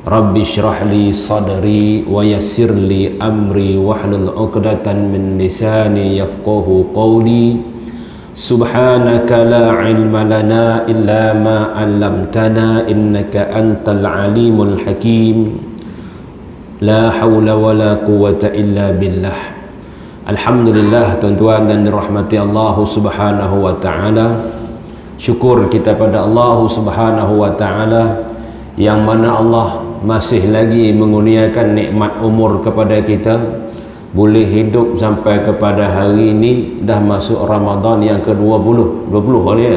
Rabbi shrah li sadri wa yassir li amri wahlul 'uqdatan min lisani yafqahu qawli. Subhanaka la ilma lana illa ma 'allamtana innaka antal alimul hakim. La haula wa la quwwata illa billah. Alhamdulillah, tuan-tuan dan dirahmati Allah Subhanahu wa taala. Syukur kita pada Allah Subhanahu wa taala yang mana Allah masih lagi mengurniakan nikmat umur kepada kita, boleh hidup sampai kepada hari ini. Dah masuk Ramadan yang ke-20 kali ya.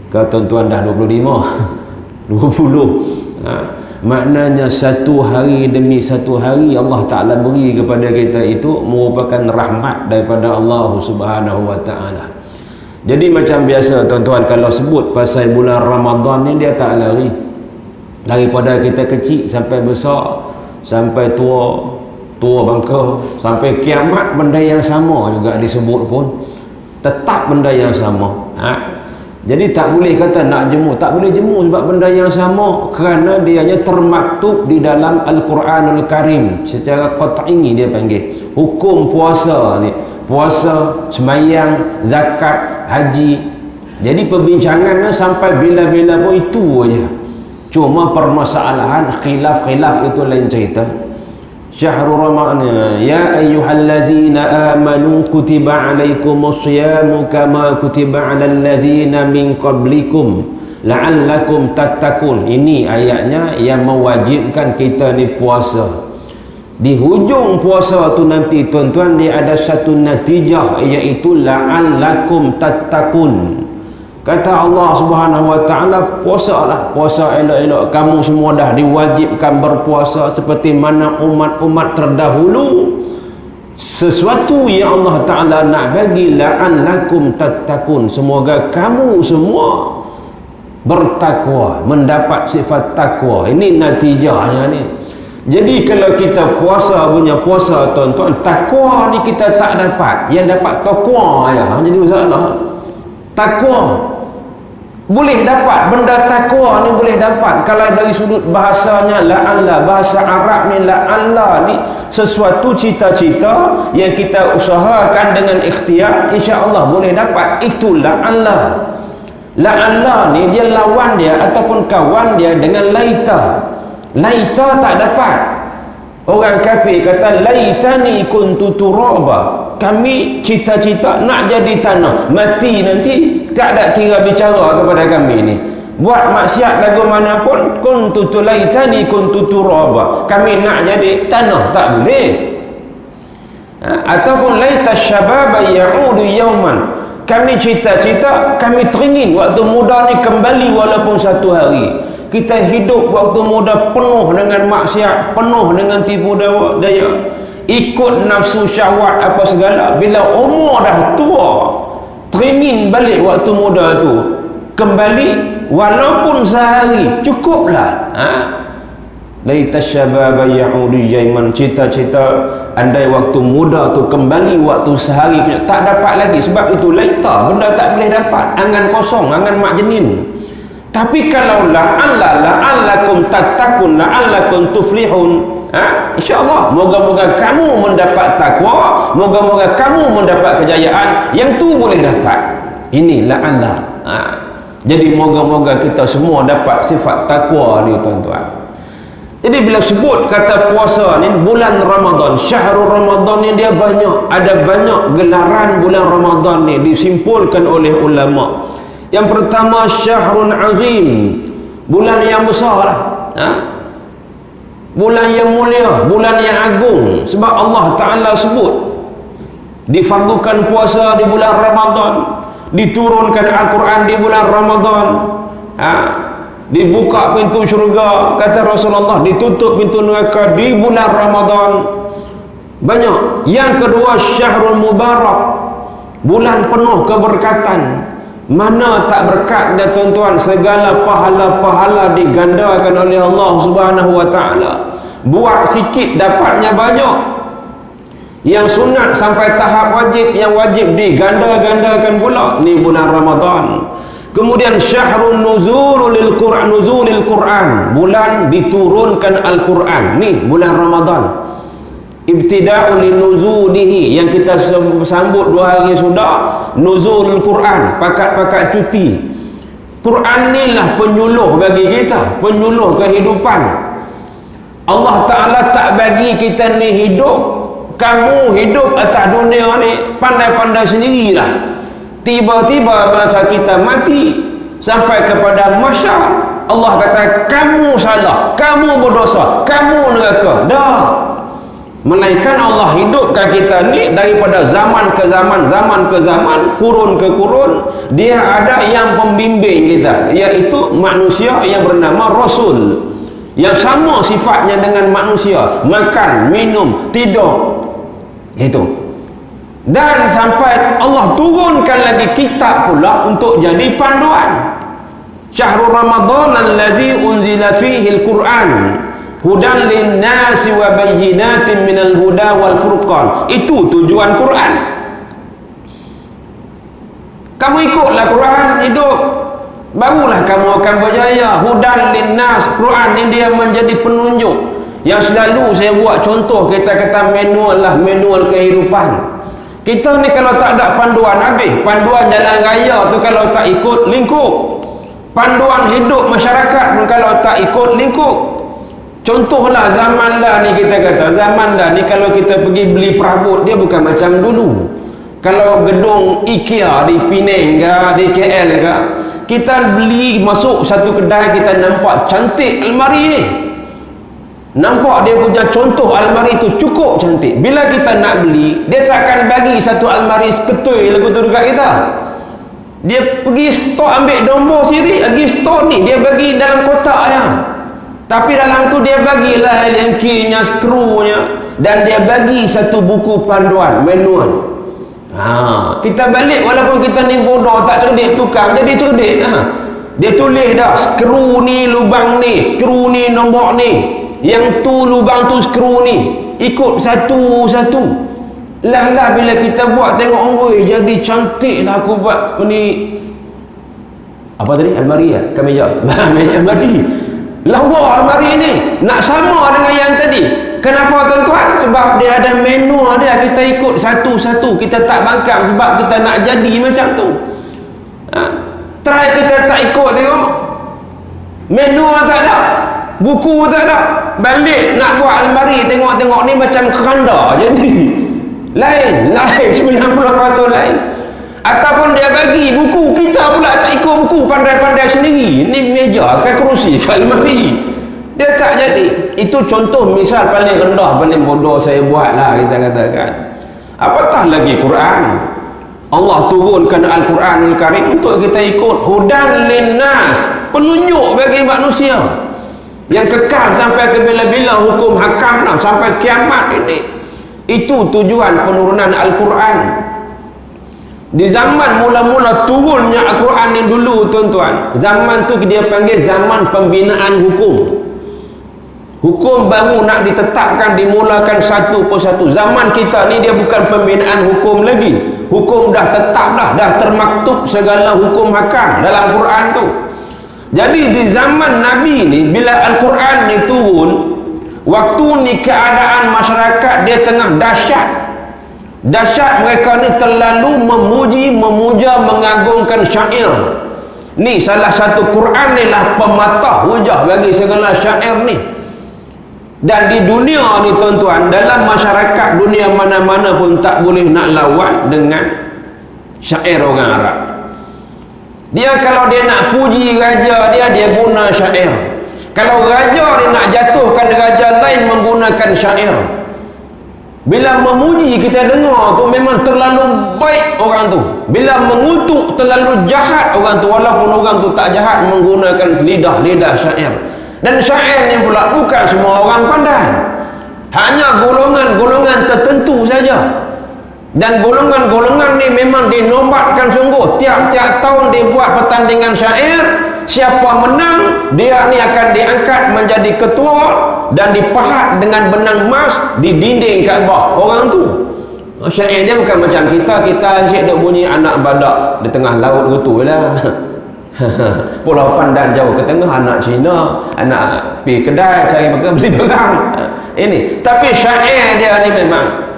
Kalau tuan-tuan dah 25 20 maknanya satu hari demi satu hari Allah Ta'ala beri kepada kita itu merupakan rahmat daripada Allah Subhanahu wa ta'ala. Jadi macam biasa tuan-tuan, kalau sebut pasal bulan Ramadan ni dia tak lari. Daripada kita kecil sampai besar, sampai tua bangka, sampai kiamat, benda yang sama juga disebut pun tetap benda yang sama. Jadi tak boleh kata nak jemu, tak boleh jemu sebab benda yang sama, kerana dianya termaktub di dalam Al-Quranul Karim secara qat'i. Dia panggil hukum puasa ni, puasa, sembahyang, zakat, haji. Jadi perbincangannya sampai bila-bila pun itu aja. Cuma permasalahan khilaf itu lain cerita. Syahrul Ramadan, ya ayyuhallazina amanu kutiba alaikumus siyamu kama kutiba alal ladzina min qablikum la'allakum tattaqun. Ini ayatnya yang mewajibkan kita ni puasa. Di hujung puasa tu nanti tuan-tuan, dia ada satu natijah, iaitu la'allakum tattaqun. Kata Allah Subhanahu wa ta'ala, puasalah, puasa elok-elok. Kamu semua dah diwajibkan berpuasa seperti mana umat-umat terdahulu. Sesuatu yang Allah Ta'ala nak bagi, la'allakum tattaqun, semoga kamu semua bertakwa, mendapat sifat takwa. Ini natijahnya ni. Jadi kalau kita puasa punya puasa tuan-tuan, takwa ni kita tak dapat. Yang dapat takwa ya. Jadi masalah takwa boleh dapat, benda takwa ni boleh dapat kalau dari sudut bahasanya la'alla. Bahasa Arab ni la'alla ni sesuatu cita-cita yang kita usahakan dengan ikhtiar, insya-Allah boleh dapat. Itu la'alla. La'alla ni dia lawan dia ataupun kawan dia dengan laita. Laita tak dapat. Orang kafir kata laitani kuntu turaba, kami cita-cita nak jadi tanah, mati nanti tak ada kira bicara kepada kami ni. Buat maksiat lagu mana pun, kuntu laitani kuntu turaba, kami nak jadi tanah, tak boleh. Ataupun laita syababa ya'udu yawman, kami cita-cita, kami teringin waktu muda ni kembali walaupun satu hari. Kita hidup waktu muda penuh dengan maksiat, penuh dengan tipu daya, ikut nafsu syahwat apa segala. Bila umur dah tua, teringin balik waktu muda tu, kembali walaupun sehari, cukuplah. Laita syababa ya'udu yawman, cita-cita andai waktu muda tu kembali waktu sehari punya, tak dapat lagi. Sebab itu laita, benda tak boleh dapat, angan kosong, angan mak jenin. Tapi kalau la'allakum tattaqun, la'allakum tuflihun, insya-Allah moga-moga kamu mendapat takwa, moga-moga kamu mendapat kejayaan, yang tu boleh dapat. Ini la'alla. Jadi moga-moga kita semua dapat sifat takwa ni tuan-tuan. Jadi bila sebut kata puasa ni bulan Ramadan, syahrul Ramadan ni dia banyak, ada banyak gelaran bulan Ramadan ni disimpulkan oleh ulama. Yang pertama syahrun azim, bulan yang besar lah. Bulan yang mulia, bulan yang agung. Sebab Allah Ta'ala sebut difardukan puasa di bulan Ramadan, diturunkan Al-Quran di bulan Ramadan, dibuka pintu syurga kata Rasulullah, ditutup pintu neraka di bulan Ramadan. Banyak. Yang kedua syahrul mubarak, bulan penuh keberkatan. Mana tak berkat dia tuan-tuan, segala pahala-pahala digandakan oleh Allah Subhanahu wa ta'ala. Buat sikit dapatnya banyak. Yang sunat sampai tahap wajib, yang wajib digandakan pula. Ni bulan Ramadan. Kemudian syahrun nuzulil Qur'an, bulan diturunkan Al-Quran. Ni bulan Ramadan. Ibtida'u linuzulihi, yang kita sambut 2 hari sudah, nuzul Quran, pakat-pakat cuti. Quran ni lah penyuluh bagi kita, penyuluh kehidupan. Allah Ta'ala tak bagi kita ni hidup, kamu hidup atas dunia ni pandai-pandai sendirilah. Tiba-tiba masa kita mati sampai kepada mahsyar, Allah kata kamu salah, kamu berdosa, kamu neraka. Dah. Melainkan Allah hidupkan kita ni daripada zaman ke zaman, zaman ke zaman, kurun ke kurun. Dia ada yang pembimbing kita, iaitu manusia yang bernama Rasul, yang sama sifatnya dengan manusia, makan, minum, tidur. Itu. Dan sampai Allah turunkan lagi kitab pula untuk jadi panduan. Syahrul Ramadan allazi unzila fihi al-Quran hudan lin-nasi wa bayyinatin minal huda wal furqan. Itu tujuan Quran. Kamu ikutlah Quran, hidup, barulah kamu akan berjaya. Hudan lin-nas, Quran ni dia menjadi penunjuk. Yang selalu saya buat contoh, kita kata manual lah, manual kehidupan. Kita ni kalau tak ada panduan habis. Panduan jalan raya tu kalau tak ikut, lingkup. Panduan hidup masyarakat pun kalau tak ikut, lingkup. Contohlah zaman dah ni, kita kata zaman dah ni kalau kita pergi beli perabot, dia bukan macam dulu. Kalau gedung IKEA di Penang ke, di KL ke, kita beli masuk satu kedai, kita nampak cantik almari ni, nampak dia punya contoh almari tu cukup cantik. Bila kita nak beli, dia takkan bagi satu almari ketui lagu tu dekat kita. Dia pergi stok ambil nombor sendiri, lagi stok ni dia bagi dalam kotak ya. Tapi dalam tu dia bagilah lengkinya, skrunya, dan dia bagi satu buku panduan, manual. Kita balik, walaupun kita ni bodoh tak cerdik, tukang jadi cerdik. Dia tulis dah, skru ni lubang ni, skru ni nombor ni, yang tu lubang tu skru ni, ikut satu-satu. Lah bila kita buat tengok, oi jadi cantik lah aku buat ni. Apa tadi? Almari ya? Kemeja. Almari. Lawa almari ni nak sama dengan yang tadi. Kenapa tuan-tuan? Sebab dia ada manual dia, kita ikut satu-satu. Kita tak bangkang sebab kita nak jadi macam tu. Try kita tak ikut, tengok manual tak ada, buku tak ada, balik nak buat almari, tengok-tengok ni macam keranda jadi lain 90% lain. Ataupun dia bagi buku, kita pula tak ikut buku, pandai-pandai sendiri. Ni meja ke kerusi ke almari, dia tak jadi. Itu contoh misal paling rendah, paling bodoh saya buat lah, kita katakan. Apatah lagi Quran. Allah turunkan Al-Quranul Karim untuk kita ikut. Hudan linnas, penunjuk bagi manusia yang kekal sampai ke bila-bila, hukum hakam lah, sampai kiamat ini. Itu tujuan penurunan Al-Quran. Di zaman mula-mula turunnya Al-Quran ni dulu, tuan-tuan, zaman tu dia panggil zaman pembinaan hukum. Hukum baru nak ditetapkan, dimulakan satu persatu. Zaman kita ni dia bukan pembinaan hukum lagi. Hukum dah tetap dah termaktub segala hukum hakam dalam Quran tu. Jadi di zaman Nabi ni, bila Al-Quran ni turun, waktu ni keadaan masyarakat dia tengah dahsyat. Dahsyat, mereka ni terlalu memuji, memuja, mengagungkan syair. Ni salah satu Quran ni lah pematah hujah bagi segala syair ni. Dan di dunia ni tuan-tuan, dalam masyarakat dunia mana-mana pun tak boleh nak lawan dengan syair orang Arab. Dia kalau dia nak puji raja dia guna syair. Kalau raja dia nak jatuhkan raja lain, menggunakan syair. Bila memuji, kita dengar tu memang terlalu baik orang tu. Bila mengutuk, terlalu jahat orang tu, walaupun orang tu tak jahat, menggunakan lidah-lidah syair. Dan syair ni pula bukan semua orang pandai, hanya golongan-golongan tertentu saja. Dan golongan-golongan ni memang dinobatkan sungguh. Tiap-tiap tahun dia buat pertandingan syair. Siapa menang, dia ni akan diangkat menjadi ketua dan dipahat dengan benang emas di dinding Kaabah orang tu. Syair dia bukan macam kita asyik duk bunyi anak badak di tengah laut gitu lah. Pulau Pandan jauh ke tengah, anak Cina, anak pergi kedai cari makan beli barang. Ini tapi syair dia ni memang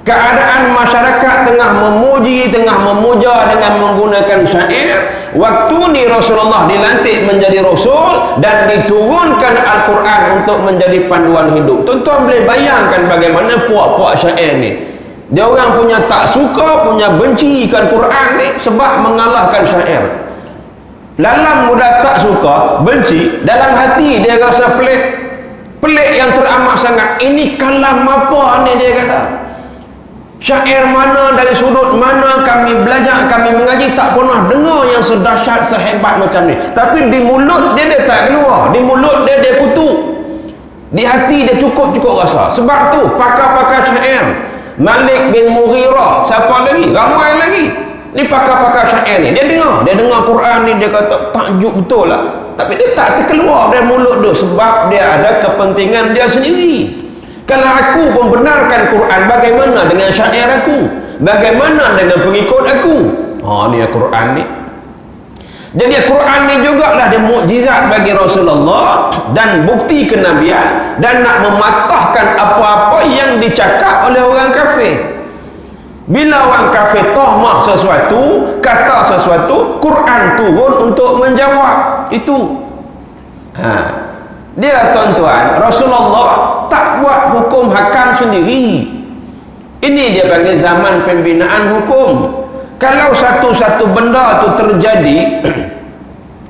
keadaan masyarakat tengah memuji, tengah memuja dengan menggunakan syair. Waktu ni Rasulullah dilantik menjadi Rasul dan diturunkan Al-Quran untuk menjadi panduan hidup. Tuan-tuan boleh bayangkan bagaimana puak-puak syair ni. Dia orang punya tak suka, punya benci ikan Quran ni sebab mengalahkan syair. Dalam mudah tak suka, benci, dalam hati dia rasa pelik. Pelik yang teramat sangat. Ini kalam apa ni dia kata. Syair mana, dari sudut mana kami belajar, kami mengaji, tak pernah dengar yang sedahsyat, sehebat macam ni. Tapi di mulut dia tak keluar. Di mulut dia kutuk. Di hati dia cukup rasa. Sebab tu pakar-pakar syair, Malik bin Mughirah, siapa lagi, ramai lagi, ni pakar-pakar syair ni, dia dengar Quran ni, dia kata takjub betul lah. Tapi dia tak terkeluar dari mulut dia sebab dia ada kepentingan dia sendiri. Kalau aku membenarkan Quran, bagaimana dengan syair aku? Bagaimana dengan pengikut aku? Ni Quran ni. Jadi Quran ni jugalah dia mukjizat bagi Rasulullah dan bukti kenabian dan nak mematahkan apa-apa yang dicakap oleh orang kafir. Bila orang kafir tahmah sesuatu, kata sesuatu, Quran turun untuk menjawab itu. Dia tuan-tuan, Rasulullah tak buat hukum hakam sendiri. Ini dia panggil zaman pembinaan hukum. Kalau satu-satu benda tu terjadi,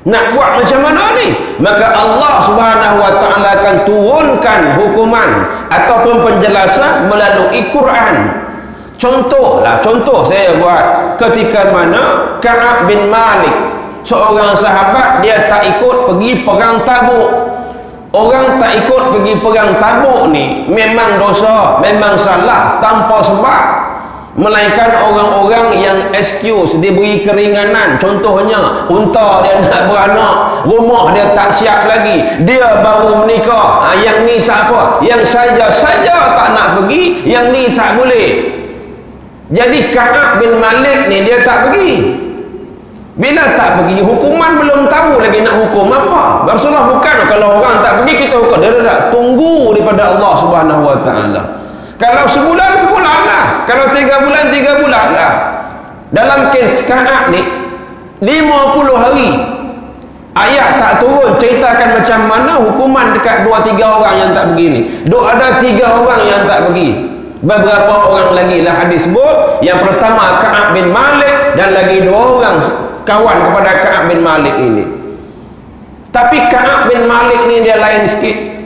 nak buat macam mana ni? Maka Allah Subhanahu wa taala akan turunkan hukuman ataupun penjelasan melalui Quran. Contoh saya buat ketika mana Ka'ab bin Malik, seorang sahabat, dia tak ikut pergi perang Tabuk. Orang tak ikut pergi perang Tabuk ni memang dosa, memang salah tanpa sebab, melainkan orang-orang yang excuse, diberi keringanan. Contohnya unta dia nak beranak, rumah dia tak siap lagi, dia baru menikah, yang ni tak apa, yang saja tak nak pergi, yang ni tak boleh. Jadi Ka'ab bin Malik ni dia tak pergi. Bila tak pergi, hukuman belum tahu lagi nak hukum apa. Rasulullah bukan kalau orang tak pergi kita hukum. Dia tunggu daripada Allah Subhanahu wa taala. Kalau sebulan lah, kalau 3 bulan lah. Dalam kes Ka'ab ni 50 hari ayat tak turun ceritakan macam mana hukuman dekat 2-3 orang yang tak pergi ni. Ada 3 orang yang tak pergi. Beberapa orang lagi lah hadis sebut. Yang pertama Ka'ab bin Malik dan lagi 2 orang kawan kepada Ka'ab bin Malik ini. Tapi Ka'ab bin Malik ni dia lain sikit.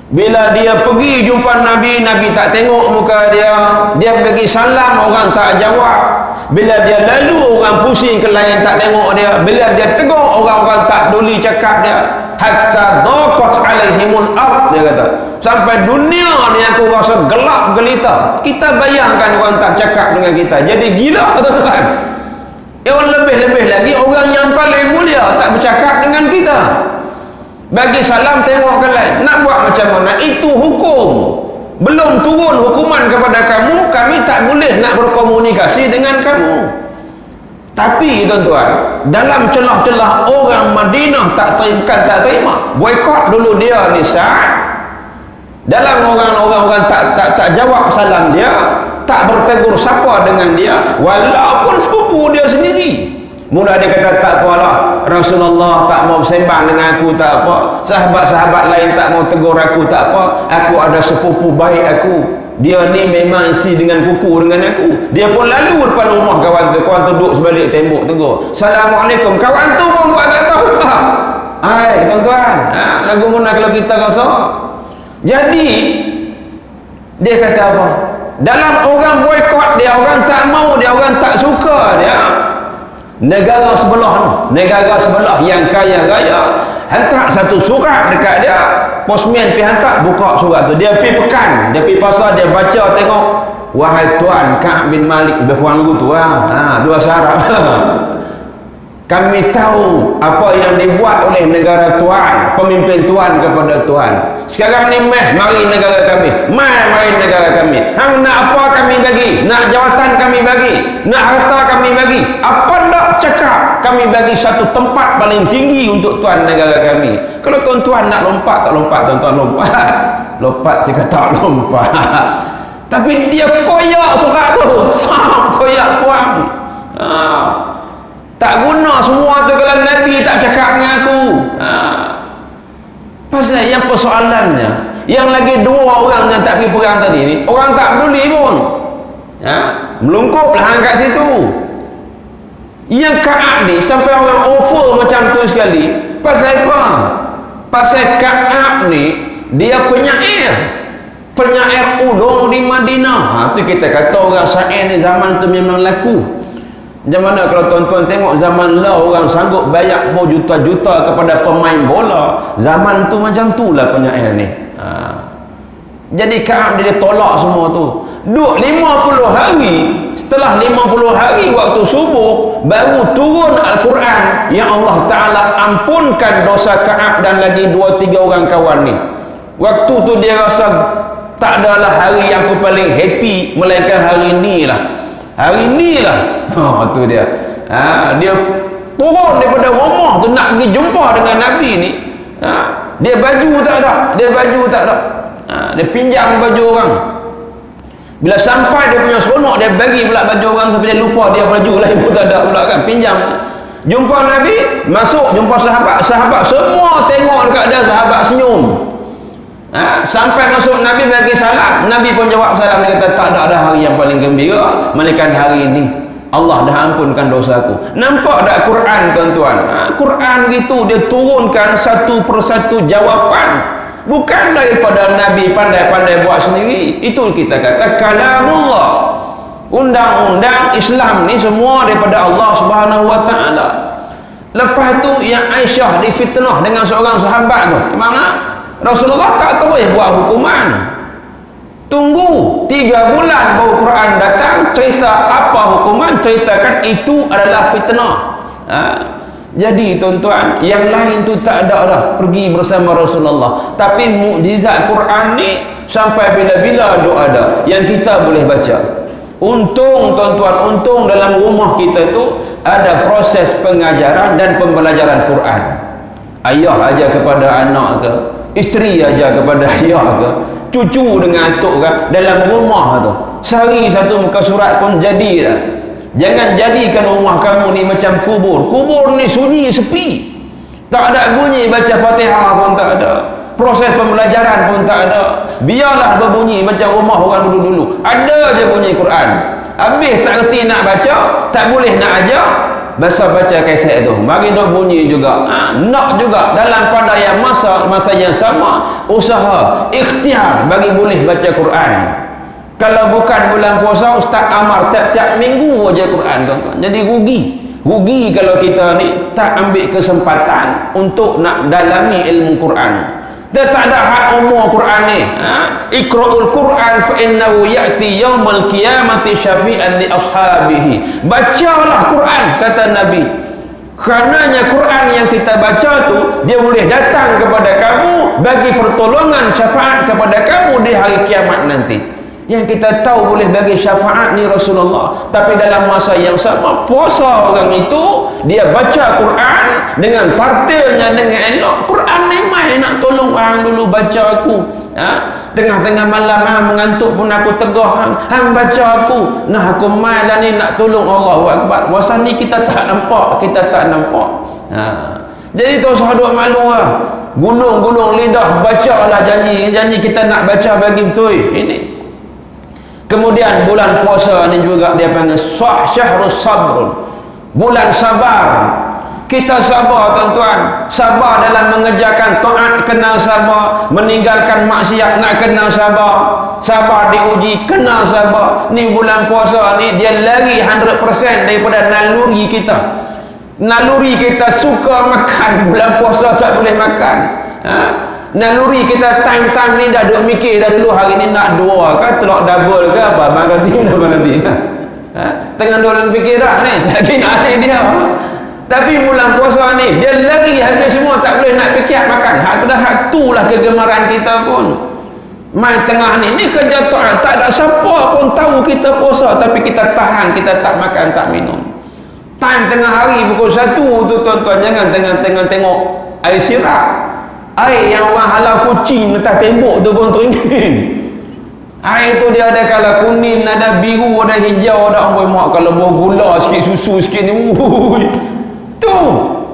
Bila dia pergi jumpa Nabi, Nabi tak tengok muka dia. Dia pergi salam, orang tak jawab. Bila dia lalu, orang pusing ke lain tak tengok dia. Bila dia tegur, orang-orang tak peduli cakap dia. Hatta dhaqat alaihimul ard, dia kata, sampai dunia ni aku rasa gelap gelita. Kita bayangkan orang tak cakap dengan kita, jadi gila tuan-tuan. Yang lebih-lebih lagi orang yang paling mulia tak bercakap dengan kita. Bagi salam tengok ke lain. Nak buat macam mana? Itu hukum. Belum turun hukuman kepada kamu, kami tak boleh nak berkomunikasi dengan kamu. Tapi tuan-tuan, dalam celah-celah orang Madinah tak terima, boikot dulu dia ni Sa'ad. Dalam orang tak jawab salam dia, tak bertegur siapa dengan dia, walaupun sepupu dia sendiri. Mula dia kata tak apalah, Rasulullah tak mau bersembang dengan aku, tak apa, sahabat-sahabat lain tak mau tegur aku, tak apa, aku ada sepupu baik aku, dia ni memang isi dengan kuku dengan aku. Dia pun lalu depan rumah kawan tu duduk sebalik tembok tegur, Assalamualaikum. Kawan tu pun buat tak tahu. Hai tuan-tuan, lagu mana kalau kita rasa. Jadi dia kata apa, dalam orang boikot dia, orang tak mau dia, orang tak suka dia, negara sebelah yang kaya raya hantar satu surat dekat dia, postman pergi hantar, buka surat tu, dia pergi pekan, dia pergi pasar, dia baca tengok, wahai tuan Ka'ab bin Malik, lebih kurang begitu dua syarat. Kami tahu apa yang dibuat oleh negara tuan, pemimpin tuan kepada tuan. Sekarang ni mari negara kami, mari negara kami. Hang nak apa kami bagi, nak jawatan kami bagi, nak harta kami bagi. Apa tak Allah cakap, kami bagi satu tempat paling tinggi untuk tuan negara kami. Kalau tuan-tuan nak lompat, tak lompat, tuan-tuan lompat. Lompat saya kata lompat. Tapi dia koyak surat tu, sam koyak kuam. Tak guna semua tu kalau Nabi tak cakap dengan aku. Pasal yang persoalannya, yang lagi dua orang yang tak pergi perang tadi ni, orang tak peduli pun. Melungkup lah kat situ. Yang Ka'ab ni sampai orang offer macam tu sekali. Pasal apa? Pasal Ka'ab ni dia penyair ulung di Madinah. Tu kita kata orang syair ni zaman tu memang laku. Macam mana kalau tuan-tuan tengok zaman lah orang sanggup bayar berjuta-juta kepada pemain bola. Zaman tu macam tu lah penyair ni. Jadi Ka'ab dia tolak semua tu. Duduk 50 hari. Setelah 50 hari waktu subuh baru turun Al-Quran yang Allah Ta'ala ampunkan dosa Ka'ab dan lagi 2-3 orang kawan ni. Waktu tu dia rasa tak adalah hari yang aku paling happy melainkan hari ni lah. Hari ni lah. Tu dia. Dia turun daripada rumah tu nak pergi jumpa dengan Nabi ni. Dia baju tak ada. Dia pinjam baju orang. Bila sampai dia punya seronok, dia bagi pula baju orang sampai dia lupa dia baju lain pun tak ada pula kan. Pinjam. Jumpa Nabi, masuk jumpa sahabat semua tengok dekat dia, sahabat senyum. Sampai masuk Nabi bagi salam, Nabi pun jawab salam. Dia kata tak ada hari yang paling gembira melainkan hari ini. Allah dah ampunkan dosaku. Nampak tak Quran tuan-tuan? Quran gitu dia turunkan satu persatu jawapan. Bukan daripada Nabi pandai-pandai buat sendiri. Itu kita kata kalamullah. Undang-undang Islam ni semua daripada Allah Subhanahu Wa Taala. Lepas tu yang Aisyah difitnah dengan seorang sahabat tu. Mana? Rasulullah tak boleh buat hukuman. Tunggu 3 bulan baru Quran datang cerita apa hukuman, ceritakan itu adalah fitnah. Jadi tuan-tuan, yang lain tu tak ada dah pergi bersama Rasulullah. Tapi mukjizat Quran ni sampai bila-bila duk ada yang kita boleh baca. Untung tuan-tuan, untung dalam rumah kita tu ada proses pengajaran dan pembelajaran Quran. Ayah ajar kepada anak ke, isteri ajar kepada ayah ke, cucu dengan atuk ke, dalam rumah tu sehari satu muka surat pun jadi dah. Jangan jadikan rumah kamu ni macam kubur. Kubur ni sunyi sepi, tak ada bunyi baca Fatihah pun tak ada, proses pembelajaran pun tak ada. Biarlah berbunyi macam rumah orang dulu-dulu, ada je bunyi Quran. Habis tak reti nak baca, tak boleh nak ajar, bahasa baca kaset tu mari dok bunyi juga. Nak juga dalam pada yang masa yang sama usaha ikhtiar bagi boleh baca Quran. Kalau bukan bulan puasa, Ustaz Amar tiap-tiap minggu aja Quran tuan-tuan. Jadi rugi kalau kita ni tak ambil kesempatan untuk nak dalami ilmu Quran. Dia tak ada hak umur Quran ni. Iqra'ul Quran fa innahu ya'ti yaumal qiyamati syafi'an li ashabihi. Bacalah Quran kata Nabi. Karenanya Quran yang kita baca tu dia boleh datang kepada kamu bagi pertolongan syafaat kepada kamu di hari kiamat nanti. Yang kita tahu boleh bagi syafaat ni Rasulullah, tapi dalam masa yang sama puasa orang itu dia baca Quran dengan tartilnya, dengan elok. Quran ni mai nak tolong orang dulu baca aku. Tengah-tengah malam mengantuk pun aku tegah hang baca aku. Nah aku mai lah ni nak tolong. Allahu Akbar. Masa ni kita tak nampak. Jadi tu sahabat malu lah. Gulung-gulung lidah bacalah janji kita nak baca bagi betul ini. Kemudian bulan puasa ni juga dia panggil syahrus sabrun, bulan sabar. Kita sabar tuan-tuan, sabar dalam mengerjakan taat kena sabar, meninggalkan maksiat nak kena sabar. Sabar diuji kena sabar. Ni bulan puasa ni dia lari 100% daripada naluri kita. Naluri kita suka makan, bulan puasa tak boleh makan. Naluri kita time ni dah duk mikir dah dulu hari ni nak 2 ke telur double ke apa abang nanti tengah duk fikir dah ni jadi nak ni dia. Tapi bulan puasa ni dia lagi habis semua, tak boleh nak fikir makan. Hak tu lah kegemaran kita pun. Mai tengah ni kerja tak ada siapa pun tahu kita puasa, tapi kita tahan, kita tak makan tak minum. Time tengah hari pukul 1 tu tuan-tuan, jangan tengah-tengah tengok air sirap. Air yang orang halau kucing atas tembok tu pun teringin. Air tu dia ada kala kuning, ada biru, ada hijau, ada amboi mak kalau buah gula sikit, susu sikit ni. Tu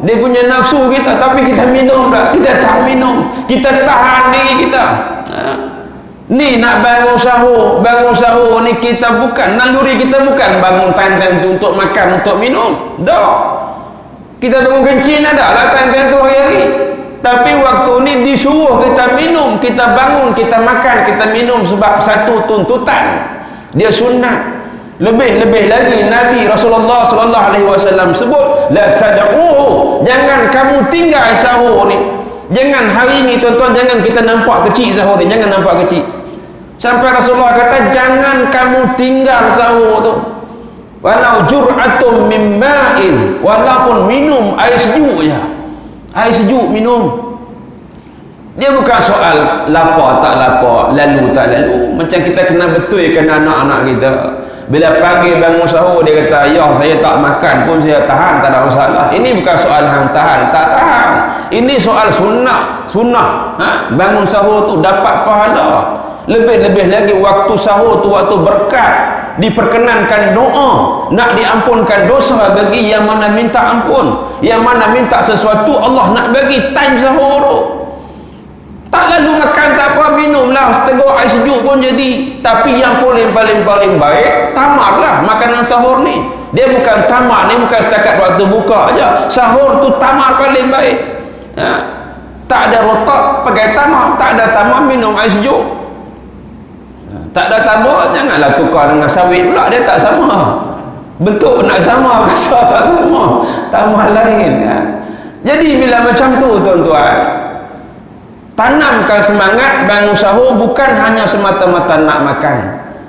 dia punya nafsu kita, tapi kita minum tak? Kita tak minum. Kita tahan diri kita. Ni nak bangun sahur ni kita bukan, naluri kita bukan bangun time-time tu untuk makan, untuk minum. Tak. Kita bangun kencing ada lah time-time tu hari-hari. Tapi waktu ni disuruh kita minum, kita bangun, kita makan, kita minum sebab satu tuntutan. Dia sunat. Lebih-lebih lagi Nabi Rasulullah sallallahu alaihi wasallam sebut, la tad'u, jangan kamu tinggal sahur ni. Jangan hari ni tuan-tuan, jangan kita nampak kecil sahur ni, jangan nampak kecil. Sampai Rasulullah kata jangan kamu tinggal sahur tu. Walau jur'atum min ma'in, walaupun minum air sejuk je. Air sejuk minum. Dia bukan soal lapar tak lapar, lalu tak lalu. Macam kita kena betulkan anak-anak kita. Bila pagi bangun sahur dia kata, "Ya, saya tak makan pun saya tahan, tak ada masalah." Ini bukan soal hang tahan tak tahan. Ini soal sunnah. Bangun sahur tu dapat pahala. Lebih-lebih lagi waktu sahur tu waktu berkat, diperkenankan doa, nak diampunkan dosa bagi yang mana minta ampun, yang mana minta sesuatu Allah nak bagi time sahur tu. Tak lalu makan tak apa, minumlah setengah air sejuk pun jadi. Tapi yang paling baik, tamarlah makanan sahur ni. Dia bukan tamar ni, bukan setakat waktu buka aja. Sahur tu tamar paling baik. Tak ada rotak pakai tamar, tak ada tamar minum air sejuk. Tak ada tamar, janganlah tukar dengan sawit pula, dia tak sama. Bentuk nak sama, rasa tak sama. Tamar lain. Jadi bila macam tu tuan-tuan, tanamkan semangat bangun sahur bukan hanya semata-mata nak makan,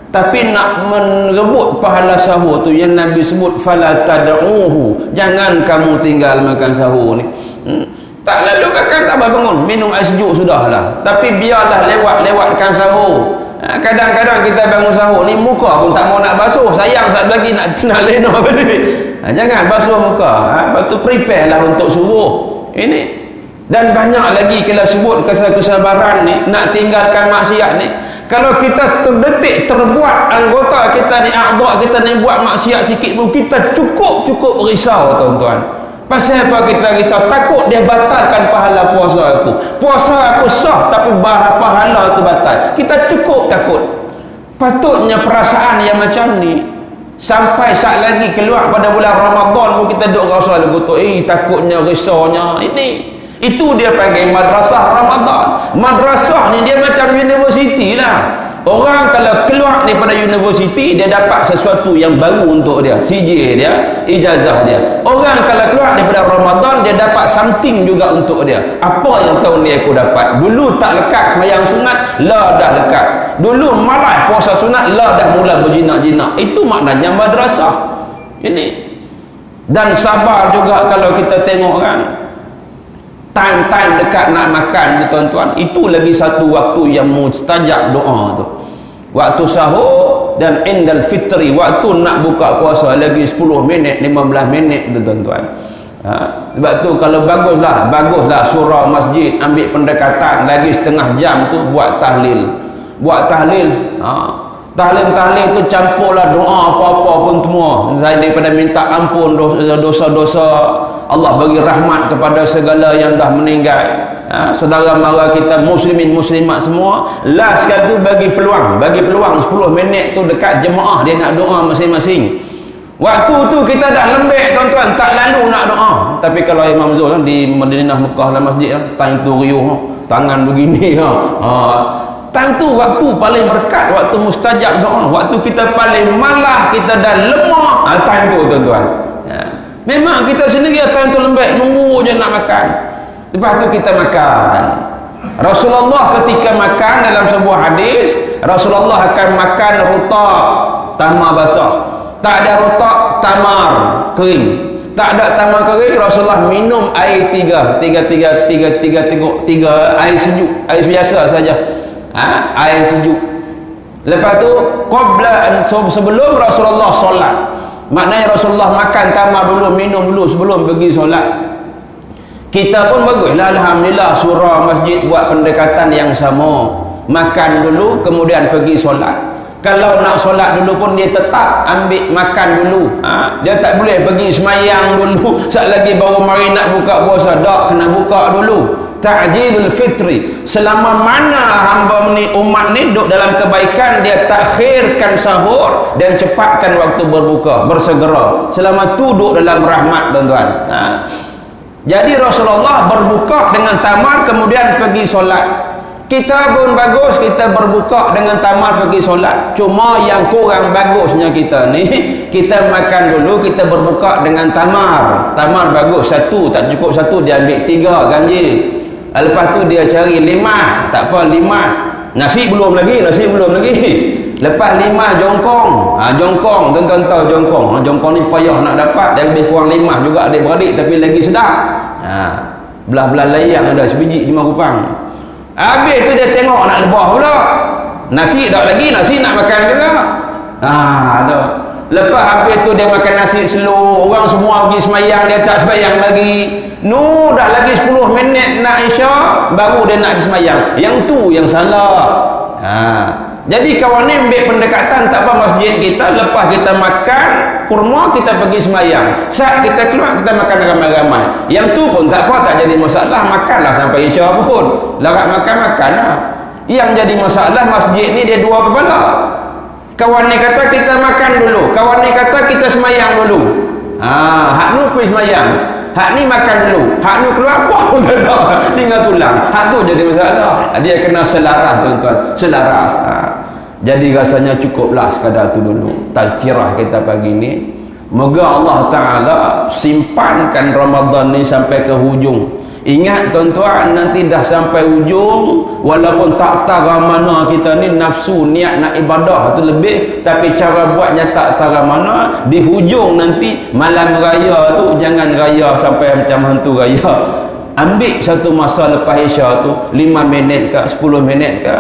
tapi nak merebut pahala sahur tu yang Nabi sebut, fala tad'uhu, jangan kamu tinggal makan sahur ni. Tak lalu makan tak apa, bangun minum air sejuk sudahlah, tapi biarlah lewatkan sahur. Kadang-kadang kita bangun sahur ni muka pun tak mau nak basuh, sayang saat lagi nak lena balik. Jangan basuh muka. Lepas tu prepare lah untuk subuh ini. Dan banyak lagi kalau sebut kesabaran ni, nak tinggalkan maksiat ni. Kalau kita terdetik terbuat anggota kita ni, a'dha kita ni buat maksiat sikit pun, kita cukup risau tuan-tuan. Pasal apa kita risau? Takut dia batalkan pahala puasa aku. Puasa aku sah tapi pahala tu batal. Kita cukup takut. Patutnya perasaan yang macam ni sampai saat lagi keluar pada bulan Ramadan pun kita duk rasa lagu tu, takutnya, risaunya ini. Itu dia panggil madrasah Ramadan. Madrasah ni dia macam universiti lah. Orang kalau keluar daripada universiti, dia dapat sesuatu yang baru untuk dia, CJ dia, ijazah dia. Orang kalau keluar daripada Ramadan, dia dapat something juga untuk dia. Apa yang tahun ni aku dapat? Dulu tak lekat sembahyang sunat, lah dah lekat. Dulu malas puasa sunat, lah dah mula berjinak-jinak. Itu maknanya madrasah ini. Dan sabar juga kalau kita tengok kan, time-time dekat nak makan tuan-tuan, itu lagi satu waktu yang mustajab doa tu. Waktu sahur dan indal fitri, waktu nak buka puasa lagi 10 minit 15 minit tu tuan-tuan. Sebab tu kalau baguslah surau masjid ambil pendekatan lagi setengah jam tu buat tahlil. Tahlil tu campurlah doa apa-apa pun semua. Saya daripada minta ampun dosa-dosa, Allah bagi rahmat kepada segala yang dah meninggal, saudara mara kita muslimin muslimat semua. Last sekali tu bagi peluang 10 minit tu dekat jemaah, dia nak doa masing-masing. Waktu tu kita dah lembek tuan-tuan, tak lalu nak doa. Tapi kalau Imam Zul di Madinah Mekah lah masjid time tu riuh, tangan begini time tu waktu paling berkat, waktu mustajab doa, waktu kita paling malah, kita dah lemah, time tu tuan-tuan. Memang kita sendiri time tu lembek, nunggu je nak makan. Lepas tu kita makan. Rasulullah ketika makan dalam sebuah hadis, Rasulullah akan makan rutab, tamar basah. Tak ada rutab, tamar kering. Tak ada tamar kering, Rasulullah minum air tiga air sejuk, air biasa saja. Air sejuk. Lepas tu sebelum Rasulullah solat, Maknanya Rasulullah makan tamar dulu, minum dulu sebelum pergi solat. Kita pun baguslah, alhamdulillah, surah masjid buat pendekatan yang sama. Makan dulu kemudian pergi solat. Kalau nak solat dulu pun dia tetap ambil makan dulu. Dia tak boleh pergi semayang dulu. Sat lagi baru mari nak buka puasa. Tak, kena buka dulu. Ta'jilul fitri. Selama mana hamba ni, umat ni duduk dalam kebaikan, dia takhirkan sahur dan cepatkan waktu berbuka, bersegera. Selama tu duduk dalam rahmat, tuan-tuan. Jadi Rasulullah berbuka dengan tamar kemudian pergi solat. Kita pun bagus, kita berbuka dengan tamar pergi solat. Cuma yang kurang bagusnya kita ni, kita makan dulu, kita berbuka dengan tamar. Tamar bagus, satu, tak cukup satu, dia ambil 3 ganjil. Lepas tu dia cari 5, tak apa 5. Nasi belum lagi. Lepas 5 jongkong. Jongkong, tuan-tuan tahu jongkong. Jongkong ni payah nak dapat, dia lebih kurang 5 juga adik-beradik, tapi lagi sedap. Belah-belah layang ada sebiji 5 kupang. Habis tu dia tengok nak lebah pula. Nasi tak lagi, nasi nak makan ke tak? Tu. Lepas habis tu dia makan nasi slow. Orang semua pergi semayang, dia tak semayang lagi. Dah lagi 10 minit nak isyak, baru dia nak semayang. Yang tu yang salah. Jadi kawan ni ambil pendekatan, tak apa masjid kita, lepas kita makan kurma, kita pergi semayang. Saat kita keluar, kita makan ramai-ramai. Yang tu pun tak apa, tak jadi masalah. Makanlah sampai isyak pun. Larat makan lah. Yang jadi masalah masjid ni dia 2 kepala. Kawan ni kata kita makan dulu, kawan ni kata kita semayang dulu. Hak nu pergi semayang, hak ni makan dulu, hak nu keluar pun tak ada, tinggal tulang. Hak tu jadi masalah. Dia kena selaras, tuan-tuan, selaras. Jadi rasanya cukuplah sekadar tu dulu tazkirah kita pagi ni. Moga Allah Ta'ala simpankan Ramadan ni sampai ke hujung. Ingat tuan-tuan, nanti dah sampai hujung, walaupun tak tara mana kita ni nafsu niat nak ibadah tu lebih, tapi cara buatnya tak tara mana. Di hujung nanti malam raya tu jangan raya sampai macam hantu raya. Ambil satu masa lepas isya tu 5 minit ke 10 minit ke,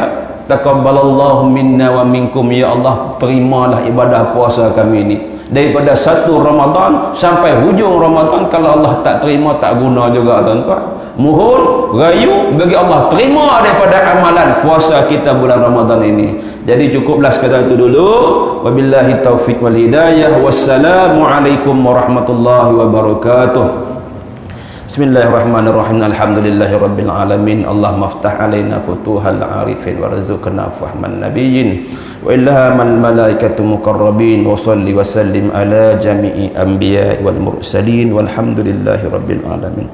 taqabbalallahu minna wa minkum, ya Allah terimalah ibadah puasa kami ni. Daripada 1 Ramadan sampai hujung Ramadan, kalau Allah tak terima, tak guna juga, tuan-tuan. Mohon rayu bagi Allah terima daripada amalan puasa kita bulan Ramadan ini. Jadi cukuplah sekadar itu dulu. Wabillahi taufiq wal hidayah. Wassalamualaikum warahmatullahi wabarakatuh. Bismillahirrahmanirrahim. Alhamdulillahi rabbil alamin. Allahumma aftah alaina futuhal arifin warzuqna fahman nabiyyin wa ilhamal malaikatu muqarrabin wa salli wa sallim ala jami'i anbiya'i wal mursalin walhamdulillahi rabbil alamin.